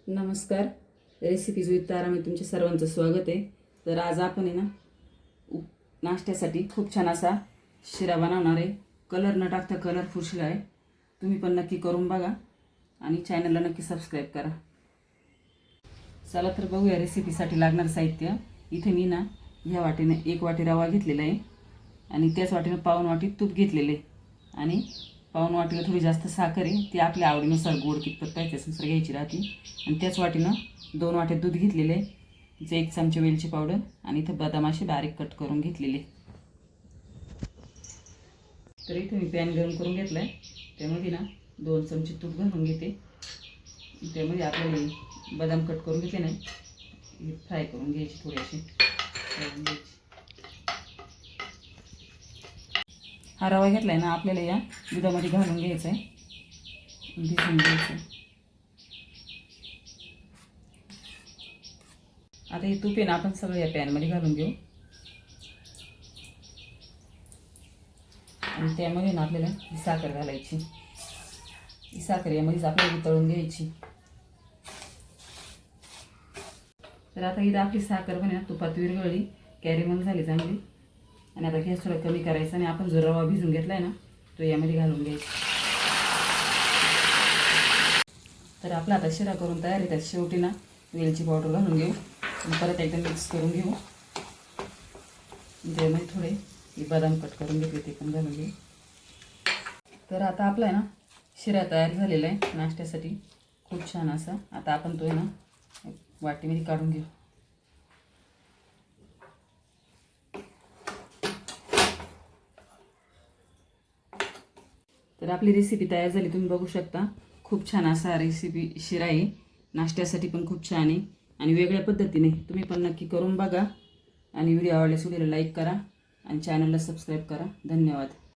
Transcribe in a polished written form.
नमस्कार. Recipes with तारामध्ये तुमच्या सर्वांचं स्वागत आहे. तर आज आपण आहे ना नाश्त्यासाठी खूप छान असा शिरा बनवणार आहे. कलर न टाकता कलरफुल शिरा आहे. तुम्ही पण नक्की करून बघा आणि चॅनलला नक्की सबस्क्राईब करा. चला तर बघूया रेसिपीसाठी लागणारं साहित्य. इथे मी ना ह्या वाटीने 1 वाटी रवा घेतलेला आहे आणि त्याच वाटीने पाऊण वाटी तूप घेतलेले आणि पाऊण वाटीला थोडी जास्त साखर आहे, ती आपल्या आवडीनुसार गोड कितपत पाहिजे त्यानुसार घ्यायची राहते. आणि त्याच वाटीनं 2 वाट्या दूध घेतलेले आहे, तिचे 1 चमचे वेलची पावडर आणि इथं बदाम असे बारीक कट करून घेतलेले. तर इथे मी पॅन गरम करून घेतला आहे, त्यामध्ये ना 2 चमचे तूप घालून घेते. त्यामध्ये आपल्याला बदाम कट करून घेतले नाही, फ्राय करून घ्यायची थोडीशी. हा रवा घेतला आहे ना आपल्याला या दुधामध्ये घालून घ्यायचा आहे, भिजवून घ्यायचं. आता हे तूप आहे ना आपण सगळं या पॅनमध्ये घालून घेऊ आणि त्यामध्ये ना आपल्याला ही साखर घालायची. ही साखर यामध्येच आपल्याला तळून घ्यायची. तर आता इथं आपली साखर पण तुपात विरघळली, कॅरेमल झाली चांगली. आणि आता गॅस थोडा कमी करायचा आणि आपण जो रवा भिजून घेतला आहे ना तो यामध्ये घालून घ्यायचा. तर आपला आता शिरा करून तयार आहे. त्यात शेवटी ना वेलची पावडर घालून घेऊ आणि परत एकदम मिक्स करून घेऊ. त्यामध्ये थोडे बदाम कट करून घेतले ते पण घालून घेऊ. तर आता आपला आहे ना शिरा तयार झालेला आहे नाश्त्यासाठी खूप छान असा. आता आपण तो आहे ना वाटीमध्ये काढून घेऊ. तर आपली रेसिपी तयार झाली, तुम्ही बघू शकता. खूप छान असा रेसिपी शिरा आहे, नाश्त्यासाठी पण खूप छान आहे आणि वेगळ्या पद्धतीने. तुम्ही पण नक्की करून बघा आणि व्हिडिओ आवडल्यास व्हिडिओला लाईक करा आणि चॅनलला सबस्क्राईब करा. धन्यवाद.